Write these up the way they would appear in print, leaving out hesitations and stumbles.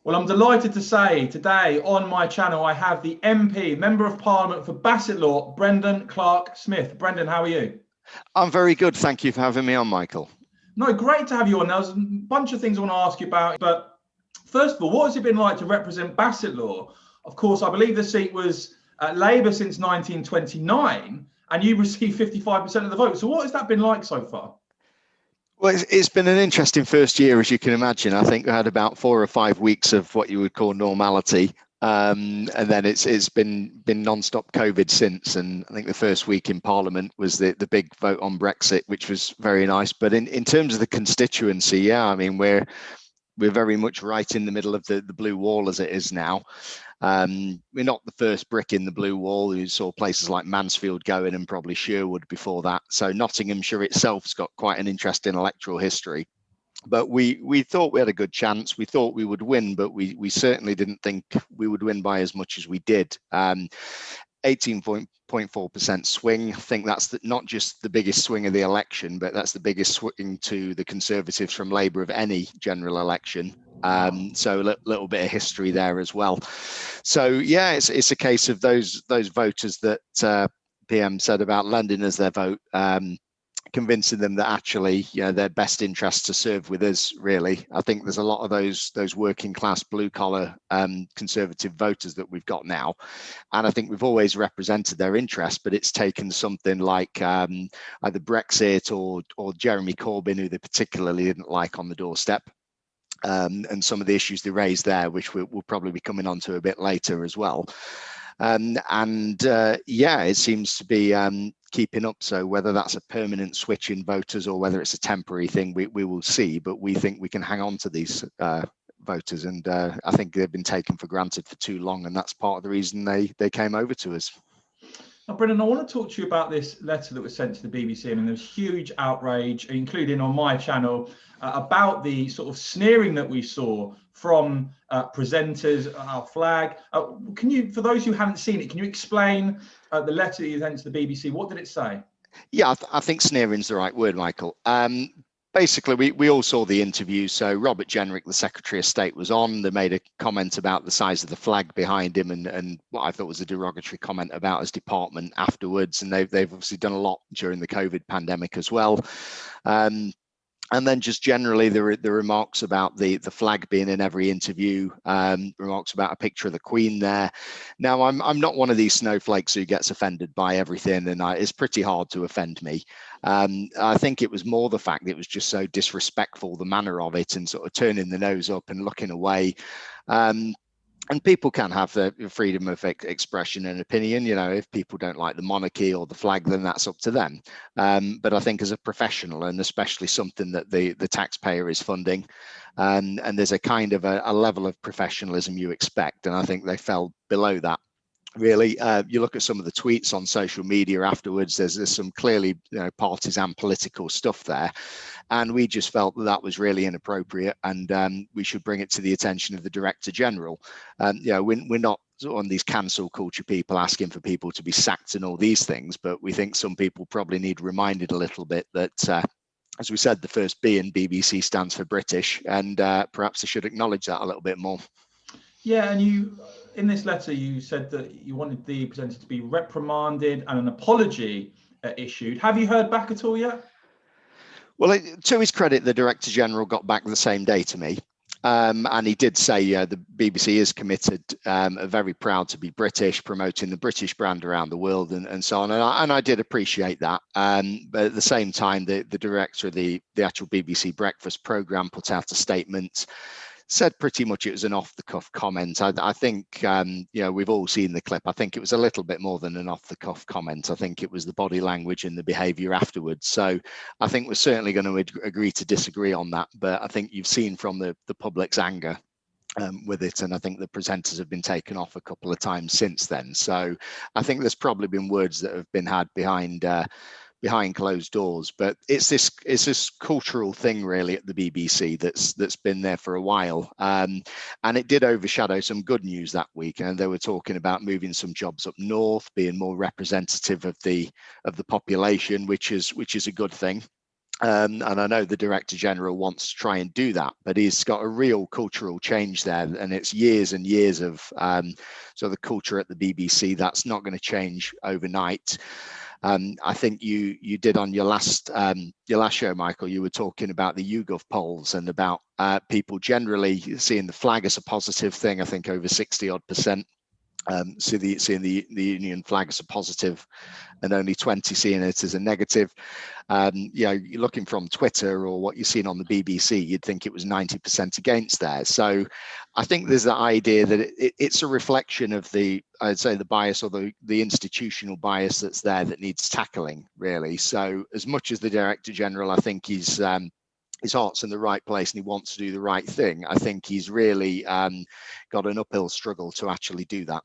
Well, I'm delighted to say today on my channel, I have the MP, Member of Parliament for Bassetlaw, Brendan Clarke-Smith. Brendan, how are you? I'm very good. Thank you for having me on, Michael. No, great to have you on. There's a bunch of things I want to ask you about. But first of all, what has it been like to represent Bassetlaw? Of course, I believe the seat was at Labour since 1929, and you received 55% of the vote. So what has that been like so far? Well, it's been an interesting first year, as you can imagine. I think we had about 4 or 5 weeks of what you would call normality. And then it's been non-stop COVID since. And I think the first week in Parliament was the big vote on Brexit, which was very nice. But in terms of the constituency, yeah, I mean, we're very much right in the middle of the blue wall as it is now. We're not the first brick in the blue wall. You saw places like Mansfield going and probably Sherwood before that. So Nottinghamshire itself's got quite an interesting electoral history. But we thought we had a good chance. We thought we would win, but we certainly didn't think we would win by as much as we did. 18.4% swing. I think that's not just the biggest swing of the election, but that's the biggest swing to the Conservatives from Labour of any general election. So a little bit of history there as well. So yeah, it's a case of those voters that PM said about lending us their vote, convincing them that actually, their best interests to serve with us. Really, I think there's a lot of those working class, blue collar, Conservative voters that we've got now, and I think we've always represented their interests. But it's taken something like either Brexit or Jeremy Corbyn, who they particularly didn't like, on the doorstep. And some of the issues they raised there, which we'll probably be coming on to a bit later as well. Yeah, it seems to be keeping up. So whether that's a permanent switch in voters or whether it's a temporary thing, we will see. But we think we can hang on to these voters, and I think they've been taken for granted for too long, and that's part of the reason they came over to us. Now, Brendan, I want to talk to you about this letter that was sent to the BBC. I mean, there's huge outrage, including on my channel, about the sort of sneering that we saw from presenters, our flag. Can you, for those who haven't seen it, can you explain the letter that you sent to the BBC? What did it say? Yeah, I think sneering's the right word, Michael. Basically, we all saw the interview. So Robert Jenrick, the Secretary of State, was on. They made a comment about the size of the flag behind him, and what I thought was a derogatory comment about his department afterwards. And they've obviously done a lot during the COVID pandemic as well. And then just generally the remarks about the flag being in every interview, remarks about a picture of the Queen there. Now, I'm not one of these snowflakes who gets offended by everything, and it's pretty hard to offend me. I think it was more the fact that it was just so disrespectful, the manner of it, and sort of turning the nose up and looking away. And people can have the freedom of expression and opinion. If people don't like the monarchy or the flag, then that's up to them. But I think as a professional, and especially something that the taxpayer is funding, and there's a kind of a level of professionalism you expect, and I think they fell below that. Really, you look at some of the tweets on social media afterwards, there's some clearly partisan political stuff there, and we just felt that was really inappropriate, and we should bring it to the attention of the Director General. We're not on these cancel culture people asking for people to be sacked and all these things, but we think some people probably need reminded a little bit that as we said, the first B in BBC stands for British, and perhaps they should acknowledge that a little bit more. Yeah, and you, in this letter, you said that you wanted the presenter to be reprimanded and an apology issued. Have you heard back at all yet? Well, to his credit, the Director General got back the same day to me. And he did say the BBC is committed, are very proud to be British, promoting the British brand around the world and so on. And I did appreciate that. But at the same time, the director of the actual BBC Breakfast programme put out a statement, said pretty much it was an off-the-cuff comment. I think, we've all seen the clip. I think it was a little bit more than an off-the-cuff comment. I think it was the body language and the behaviour afterwards. So I think we're certainly going to agree to disagree on that. But I think you've seen from the public's anger with it, and I think the presenters have been taken off a couple of times since then. So I think there's probably been words that have been had behind closed doors, but it's this cultural thing really at the BBC that's been there for a while, and it did overshadow some good news that week. And they were talking about moving some jobs up north, being more representative of the population, which is a good thing. And I know the Director General wants to try and do that, but he's got a real cultural change there, and it's years and years of so the culture at the BBC that's not going to change overnight. I think you did on your last show, Michael. You were talking about the YouGov polls and about people generally seeing the flag as a positive thing. I think over 60-odd% seeing the Union flag as a positive, and only 20 seeing it as a negative. You know, you're looking from Twitter or what you've seen on the BBC, you'd think it was 90% against there. So I think there's the idea that it's a reflection of I'd say the bias or the institutional bias that's there that needs tackling, really. So as much as the Director General, I think his heart's in the right place and he wants to do the right thing, I think he's really got an uphill struggle to actually do that.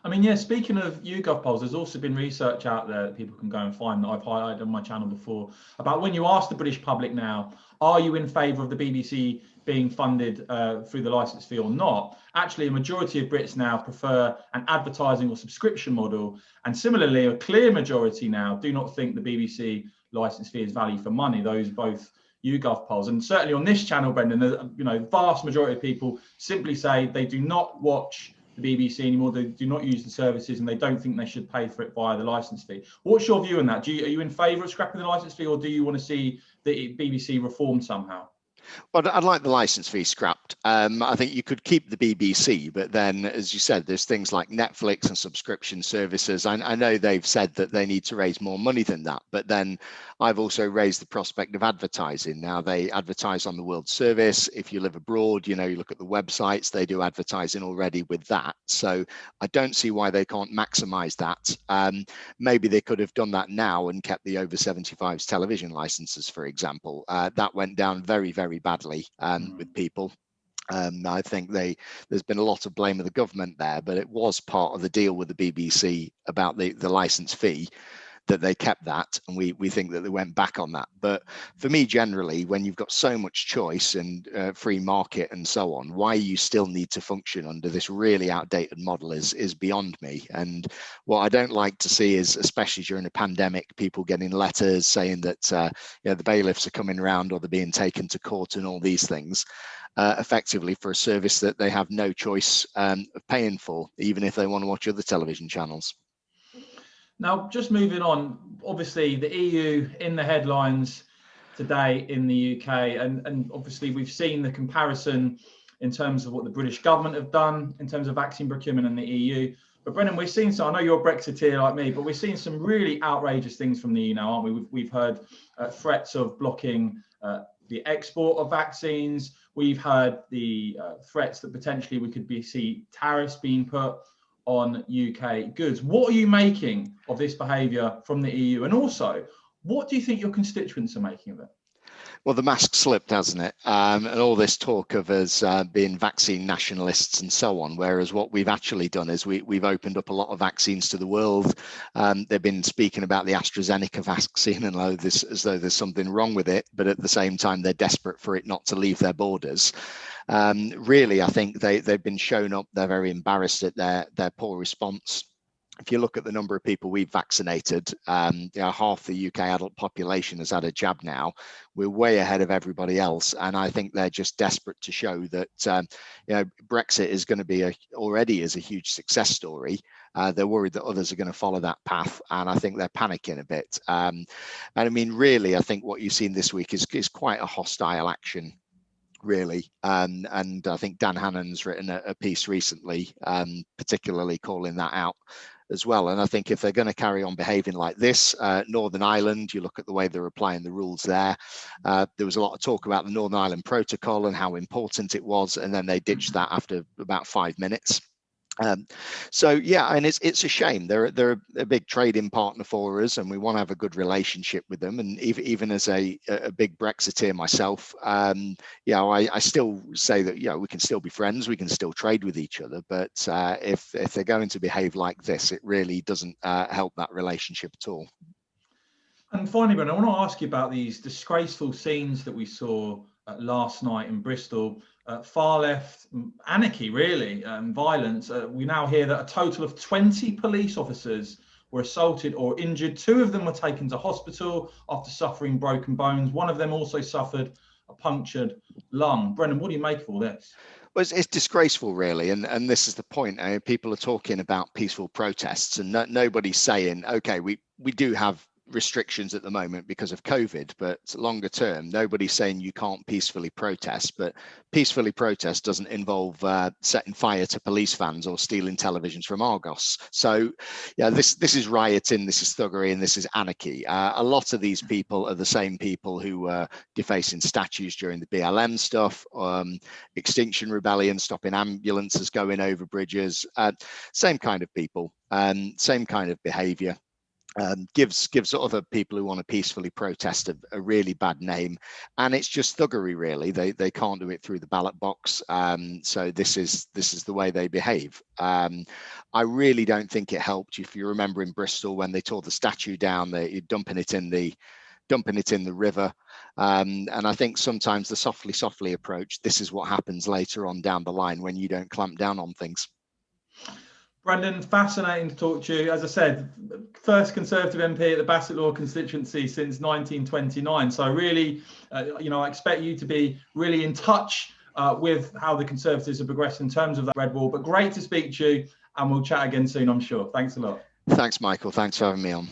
I mean, yeah, speaking of YouGov polls, there's also been research out there that people can go and find that I've highlighted on my channel before about when you ask the British public now, are you in favour of the BBC being funded through the licence fee or not? Actually, a majority of Brits now prefer an advertising or subscription model. And similarly, a clear majority now do not think the BBC licence fee is value for money. Those both YouGov polls. And certainly on this channel, Brendan, the vast majority of people simply say they do not watch the BBC anymore, they do not use the services, and they don't think they should pay for it via the licence fee. What's your view on that? Are you in favour of scrapping the licence fee, or do you want to see the BBC reformed somehow? Well, I'd like the licence fee scrapped. I think you could keep the BBC, but then, as you said, there's things like Netflix and subscription services. I know they've said that they need to raise more money than that, but then I've also raised the prospect of advertising. Now, they advertise on the World Service. If you live abroad, you look at the websites, they do advertising already with that. So I don't see why they can't maximise that. Maybe they could have done that now and kept the over 75s television licenses, for example. That went down very, very badly with people. I think there's been a lot of blame of the government there, but it was part of the deal with the BBC about the licence fee that they kept that, and we think that they went back on that. But for me, generally, when you've got so much choice and free market and so on, why you still need to function under this really outdated model is beyond me. And what I don't like to see is, especially during a pandemic, people getting letters saying that the bailiffs are coming around or they're being taken to court and all these things. Effectively for a service that they have no choice of paying for, even if they want to watch other television channels. Now, just moving on, obviously the EU in the headlines today in the UK, and obviously we've seen the comparison in terms of what the British government have done in terms of vaccine procurement and the EU. But Brendan, we've seen some, I know you're a Brexiteer like me, but we've seen some really outrageous things from the EU now, aren't we? We've heard threats of blocking the export of vaccines. We've heard the threats that potentially we could see tariffs being put on UK goods. What are you making of this behaviour from the EU? And also, what do you think your constituents are making of it? Well, the mask slipped, hasn't it? And all this talk of us being vaccine nationalists and so on, whereas what we've actually done is we've opened up a lot of vaccines to the world. They've been speaking about the AstraZeneca vaccine and as though there's something wrong with it, but at the same time, they're desperate for it not to leave their borders. Really, I think they've been shown up. They're very embarrassed at their poor response. If you look at the number of people we've vaccinated, half the UK adult population has had a jab now. We're way ahead of everybody else, and I think they're just desperate to show that Brexit is going to be already is a huge success story. They're worried that others are going to follow that path, and I think they're panicking a bit. And I mean, really, I think what you've seen this week is quite a hostile action, really. And I think Dan Hannon's written a piece recently, particularly calling that out as well. And I think if they're going to carry on behaving like this, Northern Ireland, you look at the way they're applying the rules there. There was a lot of talk about the Northern Ireland Protocol and how important it was, and then they ditched that after about 5 minutes. So yeah, and it's a shame. They're a big trading partner for us, and we want to have a good relationship with them. And even as a big Brexiteer myself, I still say that we can still be friends, we can still trade with each other. But if they're going to behave like this, it really doesn't help that relationship at all. And finally, Ben, I want to ask you about these disgraceful scenes that we saw last night in Bristol. Far left anarchy, really, violence. We now hear that a total of 20 police officers were assaulted or injured. 2 of them were taken to hospital after suffering broken bones. 1 of them also suffered a punctured lung. Brendan, what do you make of all this? Well, it's disgraceful, really, and this is the point. I mean, people are talking about peaceful protests, and nobody's saying, okay, we do have restrictions at the moment because of COVID, but longer term, nobody's saying you can't peacefully protest. But peacefully protest doesn't involve setting fire to police vans or stealing televisions from Argos. So, yeah, this is rioting, this is thuggery, and this is anarchy. A lot of these people are the same people who were defacing statues during the BLM stuff, Extinction Rebellion, stopping ambulances going over bridges. Same kind of people, same kind of behaviour. Gives other people who want to peacefully protest a really bad name, and it's just thuggery, really. They can't do it through the ballot box, so this is the way they behave. I really don't think it helped. If you remember in Bristol when they tore the statue down, they're dumping it in the river, and I think sometimes the softly approach, this is what happens later on down the line when you don't clamp down on things. Brendan, fascinating to talk to you. As I said, first Conservative MP at the Bassetlaw constituency since 1929. So really, I expect you to be really in touch with how the Conservatives have progressed in terms of that red wall. But great to speak to you, and we'll chat again soon, I'm sure. Thanks a lot. Thanks, Michael. Thanks for having me on.